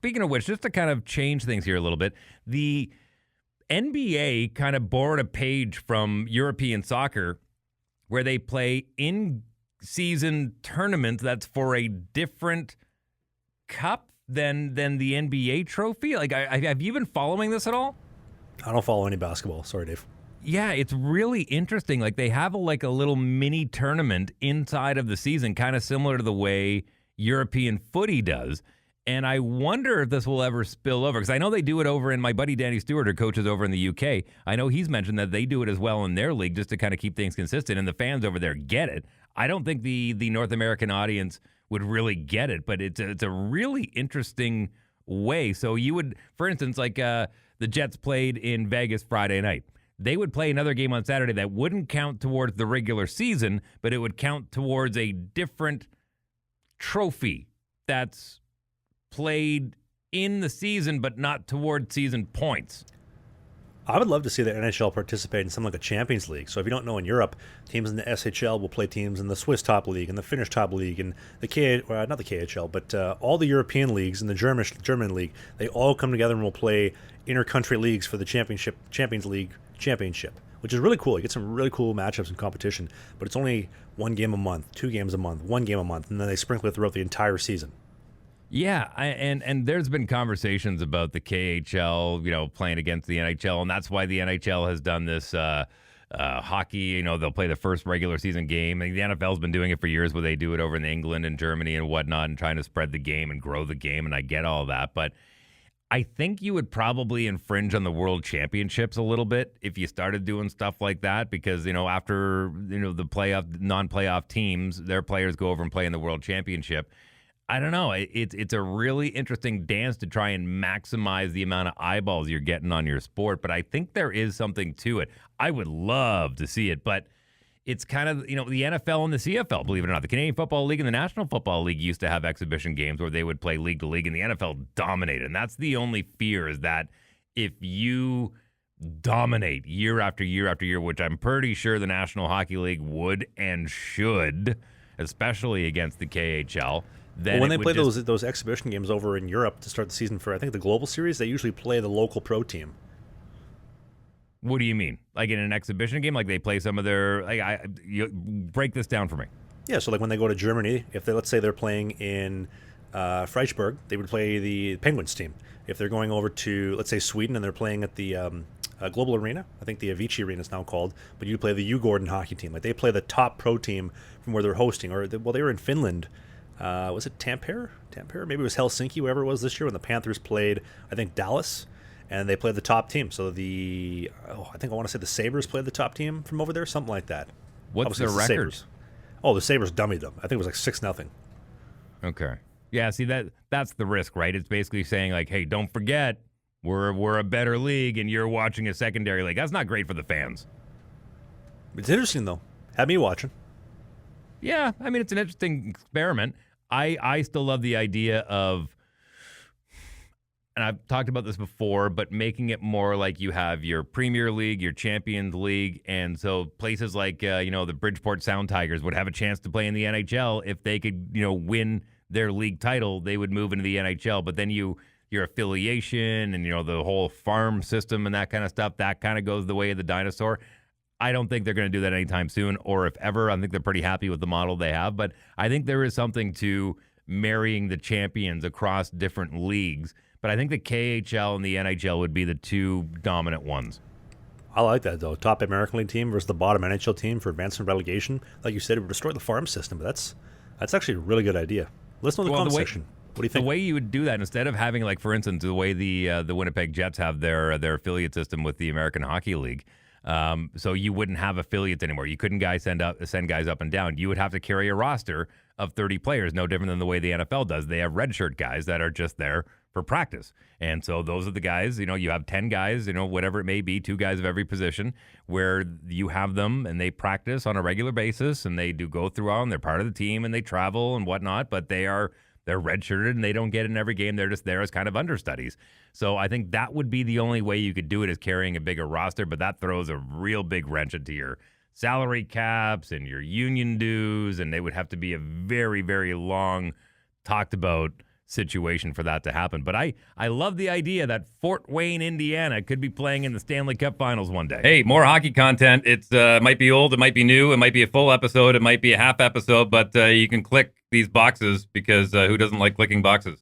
speaking of which, just to kind of change things here a little bit, the NBA kind of borrowed a page from European soccer where they play in-season tournaments that's for a different cup than the NBA trophy. Like, have you been following this at all? I don't follow any basketball. Sorry, Dave. Yeah, it's really interesting. Like, they have a little mini tournament inside of the season, kind of similar to the way European footy does. And I wonder if this will ever spill over, because I know they do it over in my buddy Danny Stewart, who coaches over in the UK. I know he's mentioned that they do it as well in their league just to kind of keep things consistent, and the fans over there get it. I don't think the North American audience would really get it, but it's a really interesting way. So you would, for instance, like the Jets played in Vegas Friday night. They would play another game on Saturday that wouldn't count towards the regular season, but it would count towards a different trophy that's played in the season, but not toward season points. I would love to see the NHL participate in something like a Champions League. So if you don't know, in Europe, teams in the SHL will play teams in the Swiss Top League and the Finnish Top League and not the KHL, but all the European leagues and the German league. They all come together and will play inter-country leagues for the Champions League championship, which is really cool. You get some really cool matchups and competition, but it's only 1 game a month, 2 games a month, 1 game a month, and then they sprinkle it throughout the entire season. Yeah, and there's been conversations about the KHL, playing against the NHL, and that's why the NHL has done this hockey. They'll play the first regular season game. And the NFL's been doing it for years, where they do it over in England and Germany and whatnot, and trying to spread the game and grow the game. And I get all that, but I think you would probably infringe on the World Championships a little bit if you started doing stuff like that, because after the non-playoff teams, their players go over and play in the World Championship. I don't know. It's a really interesting dance to try and maximize the amount of eyeballs you're getting on your sport, but I think there is something to it. I would love to see it, but it's kind of, the NFL and the CFL, believe it or not. The Canadian Football League and the National Football League used to have exhibition games where they would play league to league, and the NFL dominated. And that's the only fear, is that if you dominate year after year after year, which I'm pretty sure the National Hockey League would and should, especially against the KHL, then when they play those exhibition games over in Europe to start the season for, I think, the Global Series, they usually play the local pro team. What do you mean? Like in an exhibition game? Like they play some of their... you break this down for me. Yeah, so like when they go to Germany, let's say they're playing in Freiburg, they would play the Penguins team. If they're going over to, let's say, Sweden, and they're playing at the Global Arena, I think the Avicii Arena is now called, but you play the Djurgården hockey team. Like they play the top pro team from where they're hosting. They were in Finland. Was it Tampere? Maybe it was Helsinki, wherever it was this year, when the Panthers played, I think, Dallas, and they played the top team. So I want to say the Sabres played the top team from over there, something like that. What's their record? Sabres. Oh, the Sabres dummied them. I think it was like 6-0. Okay. Yeah, see, that's the risk, right? It's basically saying, like, hey, don't forget, we're a better league, and you're watching a secondary league. That's not great for the fans. It's interesting, though. Had me watching. Yeah, I mean, it's an interesting experiment. I still love the idea of, and I've talked about this before, but making it more like you have your Premier League, your Champions League, and so places like, the Bridgeport Sound Tigers would have a chance to play in the NHL. If they could, win their league title, they would move into the NHL. But then your affiliation and, the whole farm system and that kind of stuff, that kind of goes the way of the dinosaur. I don't think they're going to do that anytime soon, or if ever. I think they're pretty happy with the model they have. But I think there is something to marrying the champions across different leagues. But I think the KHL and the NHL would be the two dominant ones. I like that, though. Top American League team versus the bottom NHL team for advancement relegation. Like you said, it would restore the farm system. But that's actually a really good idea. Let's know in the comment section. What do you think? The way you would do that, instead of having, like, for instance, the way the Winnipeg Jets have their affiliate system with the American Hockey League. So you wouldn't have affiliates anymore. You couldn't send guys up and down. You would have to carry a roster of 30 players, no different than the way the NFL does. They have redshirt guys that are just there for practice. And so those are the guys, you have 10 guys, whatever it may be, 2 guys of every position, where you have them and they practice on a regular basis, and they do go through and they're part of the team, and they travel and whatnot, but they're redshirted and they don't get in every game. They're just there as kind of understudies. So I think that would be the only way you could do it, is carrying a bigger roster, but that throws a real big wrench into your salary caps and your union dues, and they would have to be a very, very long talked about situation for that to happen. But I love the idea that Fort Wayne, Indiana could be playing in the Stanley Cup Finals one day. Hey, more hockey content. It's might be old, it might be new, it might be a full episode, it might be a half episode, but you can click these boxes because who doesn't like clicking boxes?